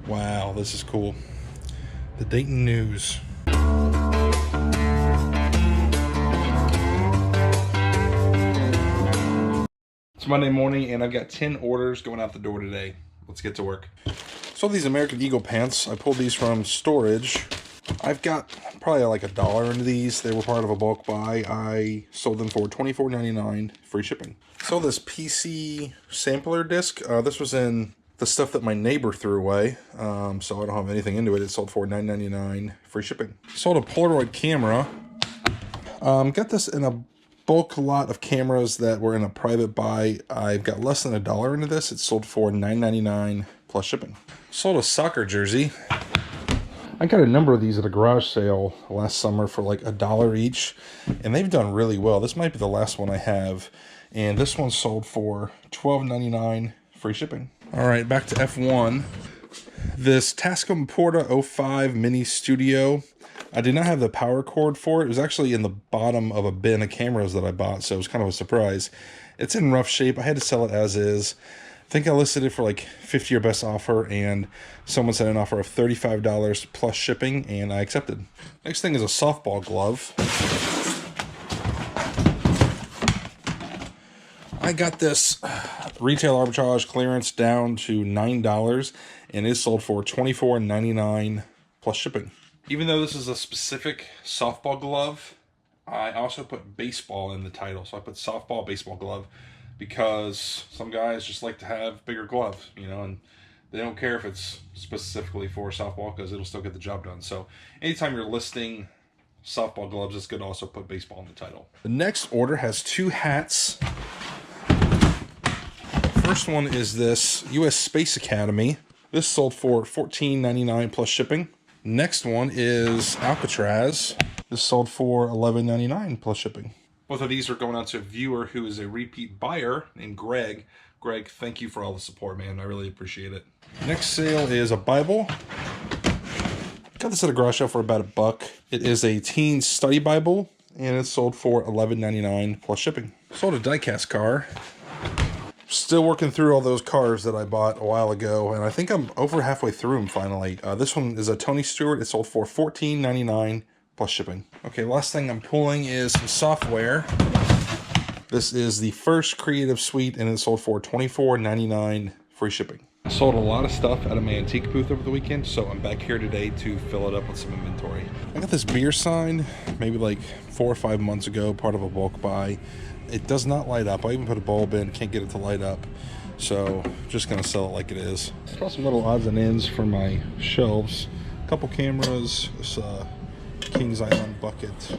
Wow, this is cool. The Dayton News. It's Monday morning and I've got 10 orders going out the door today. Let's get to work. So these American Eagle pants, I pulled these from storage. I've got probably like $1 into these. They were part of a bulk buy. I sold them for $24.99, free shipping. So this PC sampler disc, this was in the stuff that my neighbor threw away. So I don't have anything into it. It sold for $9.99, free shipping. Sold a Polaroid camera. Got this in a bulk lot of cameras that were in a private buy. I've got less than $1 into this. It sold for $9.99 plus shipping. Sold a soccer jersey. I got a number of these at a garage sale last summer for like $1 each, and they've done really well. This might be the last one I have, and this one sold for $12.99, free shipping. All right, back to F1. This Tascam Porta 05 Mini Studio. I did not have the power cord for it. It was actually in the bottom of a bin of cameras that I bought, so it was kind of a surprise. It's in rough shape. I had to sell it as is. I think I listed it for like 50 or best offer, and someone sent an offer of $35 plus shipping, and I accepted. Next thing is a softball glove. I got this retail arbitrage clearance down to $9, and it sold for $24.99 plus shipping. Even though this is a specific softball glove, I also put baseball in the title. So I put softball baseball glove because some guys just like to have bigger gloves, you know, and they don't care if it's specifically for softball because it'll still get the job done. So anytime you're listing softball gloves, it's good to also put baseball in the title. The next order has 2 hats. First one is this U.S. Space Academy. This sold for $14.99 plus shipping. Next one is Alcatraz. This sold for $11.99 plus shipping. Both of these are going out to a viewer who is a repeat buyer named Greg. Greg, thank you for all the support, man. I really appreciate it. Next sale is a Bible. Got this at a garage sale for about $1. It is a teen study Bible, and it's sold for $11.99 plus shipping. Sold a diecast car. Still working through all those cars that I bought a while ago, and I think I'm over halfway through them finally. This one is a Tony Stewart. It sold for $14.99 plus shipping. Okay, last thing I'm pulling is some software. This is the First Creative Suite, and it sold for $24.99 free shipping. I sold a lot of stuff out of my antique booth over the weekend, so I'm back here today to fill it up with some inventory. I got this beer sign maybe like 4 or 5 months ago, part of a bulk buy. It does not light up. I even put a bulb in, can't get it to light up. So just gonna sell it like it is. Got some little odds and ends for my shelves. A couple cameras, this Kings Island bucket.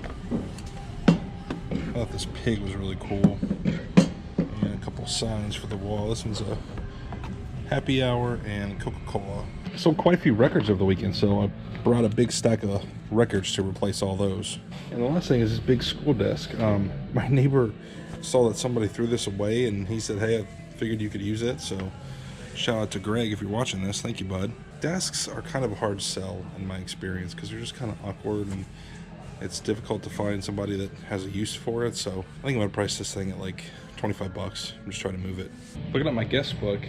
I thought this pig was really cool. And a couple signs for the wall. This one's a Happy Hour and Coca-Cola. Sold quite a few records over the weekend, so I brought a big stack of records to replace all those. And the last thing is this big school desk. My neighbor saw that somebody threw this away, and he said, hey, I figured you could use it. So shout out to Greg if you're watching this. Thank you, bud. Desks are kind of a hard sell in my experience because they're just kind of awkward, and it's difficult to find somebody that has a use for it. So I think I'm gonna price this thing at like $25. I'm just trying to move it. Looking at my guest book,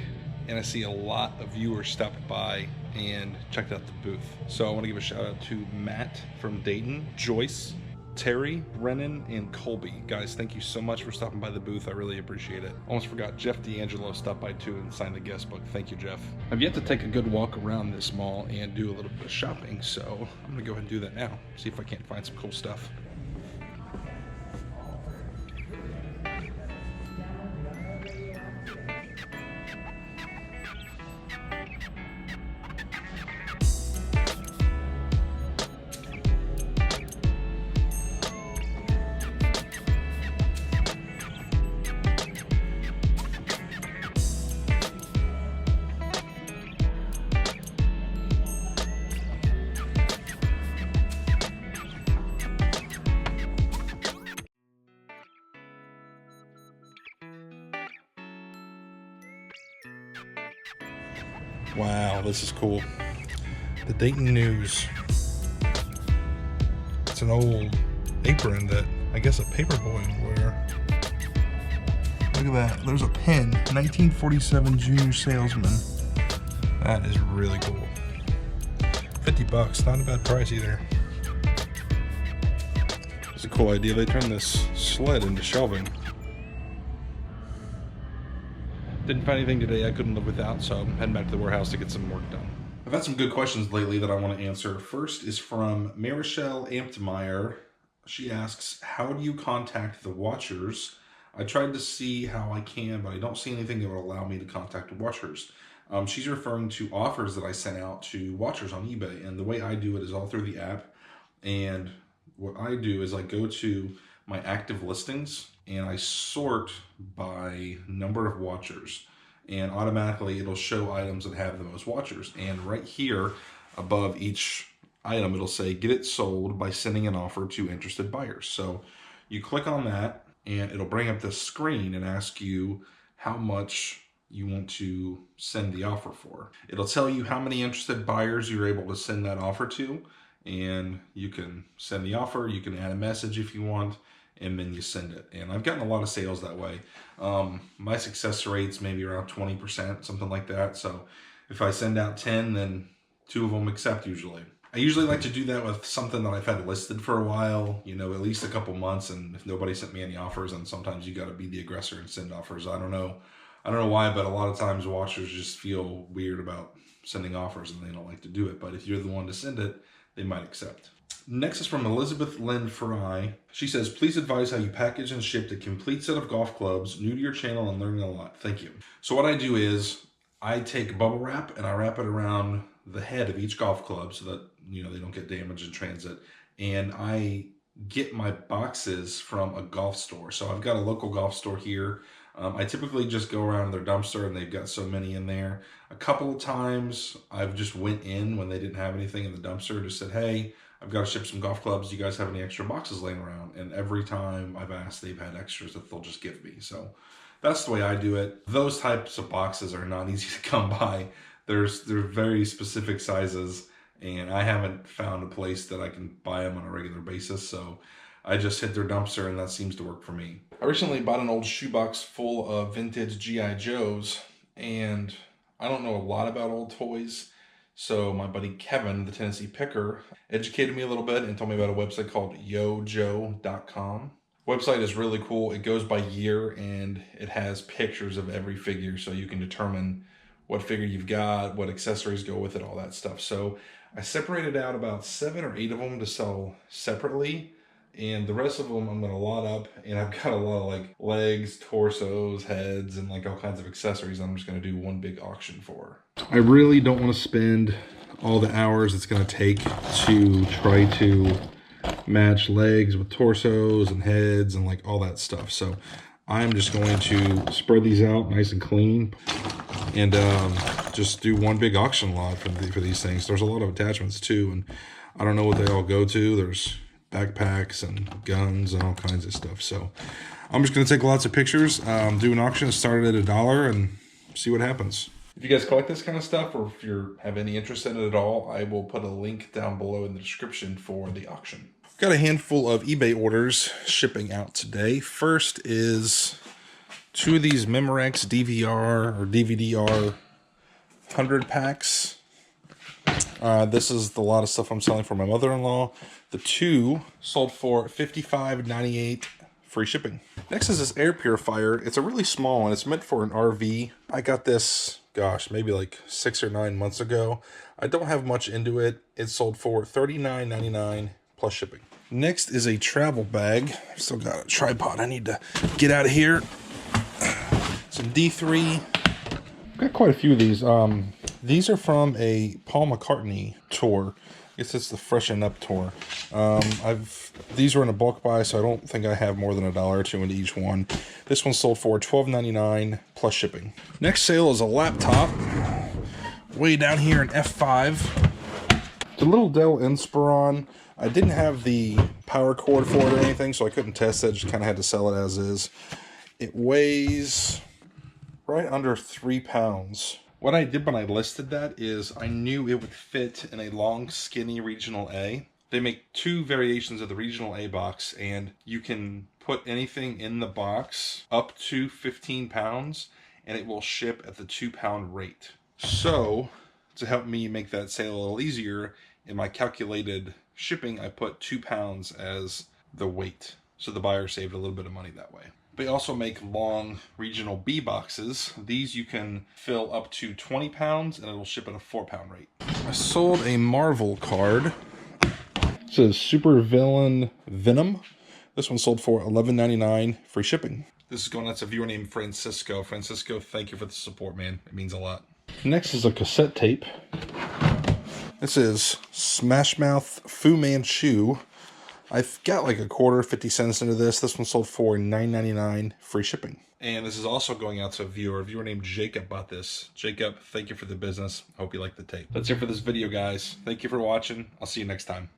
and I see a lot of viewers stopped by and checked out the booth. So I want to give a shout out to Matt from Dayton, Joyce, Terry, Brennan, and Colby. Guys, thank you so much for stopping by the booth. I really appreciate it. Almost forgot Jeff D'Angelo stopped by too and signed the guest book. Thank you, Jeff. I've yet to take a good walk around this mall and do a little bit of shopping, so I'm gonna go ahead and do that now. See if I can't find some cool stuff. Wow, this is cool. The Dayton News. It's an old apron that I guess a paperboy would wear. Look at that. There's a pin. 1947 Junior Salesman. That is really cool. $50, not a bad price either. It's a cool idea. They turned this sled into shelving. Didn't find anything today I couldn't live without, so I'm heading back to the warehouse to get some work done. I've had some good questions lately that I want to answer. First is from Marichelle Amtmeyer. She asks, how do you contact the watchers? I tried to see how I can, but I don't see anything that would allow me to contact watchers. She's referring to offers that I sent out to watchers on eBay, and the way I do it is all through the app. And what I do is I go to my active listings and I sort by number of watchers, and automatically it'll show items that have the most watchers. And right here above each item, it'll say get it sold by sending an offer to interested buyers. So you click on that and it'll bring up this screen and ask you how much you want to send the offer for. It'll tell you how many interested buyers you're able to send that offer to, and you can send the offer, you can add a message if you want, and then you send it. And I've gotten a lot of sales that way. My success rate's maybe around 20%, something like that. So if I send out 10, then 2 of them accept usually. I usually like to do that with something that I've had listed for a while, you know, at least a couple months, and if nobody sent me any offers, then sometimes you got to be the aggressor and send offers. I don't know why, but a lot of times watchers just feel weird about sending offers and they don't like to do it. But if you're the one to send it, they might accept. Next is from Elizabeth Lynn Fry. She says, please advise how you package and ship a complete set of golf clubs. New to your channel and learning a lot. Thank you. So what I do is I take bubble wrap and I wrap it around the head of each golf club so that, you know, they don't get damaged in transit. And I get my boxes from a golf store. So I've got a local golf store here. I typically just go around their dumpster and they've got so many in there. A couple of times I've just went in when they didn't have anything in the dumpster, just said, hey, I've got to ship some golf clubs. Do you guys have any extra boxes laying around? And every time I've asked, they've had extras that they'll just give me. So that's the way I do it. Those types of boxes are not easy to come by. They're very specific sizes, and I haven't found a place that I can buy them on a regular basis. So I just hit their dumpster, and that seems to work for me. I recently bought an old shoebox full of vintage G.I. Joes, and I don't know a lot about old toys. So my buddy Kevin, the Tennessee Picker, educated me a little bit and told me about a website called yojo.com. Website is really cool. It goes by year, and it has pictures of every figure, so you can determine what figure you've got, what accessories go with it, all that stuff. So I separated out about 7 or 8 of them to sell separately. And the rest of them I'm going to lot up, and I've got a lot of like legs, torsos, heads, and like all kinds of accessories I'm just going to do one big auction for. I really don't want to spend all the hours it's going to take to try to match legs with torsos and heads and like all that stuff. So I'm just going to spread these out nice and clean and just do one big auction lot for these things. There's a lot of attachments too, and I don't know what they all go to. There's backpacks and guns and all kinds of stuff. So I'm just going to take lots of pictures, do an auction, start it at $1 and see what happens. If you guys collect this kind of stuff, or if you have any interest in it at all, I will put a link down below in the description for the auction. Got a handful of eBay orders shipping out today. First is 2 of these Memorex DVR or DVD-R 100 packs. This is the lot of stuff I'm selling for my mother-in-law. The 2 sold for $55.98 free shipping. Next is this air purifier. It's a really small one. It's meant for an RV. I got this, gosh, maybe like 6 or 9 months ago. I don't have much into it. It sold for $39.99 plus shipping. Next is a travel bag. Still got a tripod I need to get out of here. Some D3. I've got quite a few of these. These are from a Paul McCartney tour. I guess it's the Freshen Up tour. These were in a bulk buy, so I don't think I have more than $1 or $2 into each one. This one sold for $12.99 plus shipping. Next sale is a laptop. Way down here in F5. It's a little Dell Inspiron. I didn't have the power cord for it or anything, so I couldn't test it. Just kind of had to sell it as is. It weighs right under 3 pounds. What I did when I listed that is I knew it would fit in a long, skinny Regional A. They make 2 variations of the Regional A box, and you can put anything in the box up to 15 pounds, and it will ship at the 2-pound rate. So, to help me make that sale a little easier, in my calculated shipping, I put 2 pounds as the weight. So the buyer saved a little bit of money that way. They also make long regional B boxes. These you can fill up to 20 pounds and it'll ship at a 4-pound rate. I sold a Marvel card. It says Super Villain Venom. This one sold for $11.99, free shipping. This is going out to a viewer named Francisco. Francisco, thank you for the support, man. It means a lot. Next is a cassette tape. This is Smash Mouth Fu Manchu. I've got like a quarter, 50 cents into this. This one sold for $9.99, free shipping. And this is also going out to a viewer. A viewer named Jacob bought this. Jacob, thank you for the business. Hope you like the tape. That's it for this video, guys. Thank you for watching. I'll see you next time.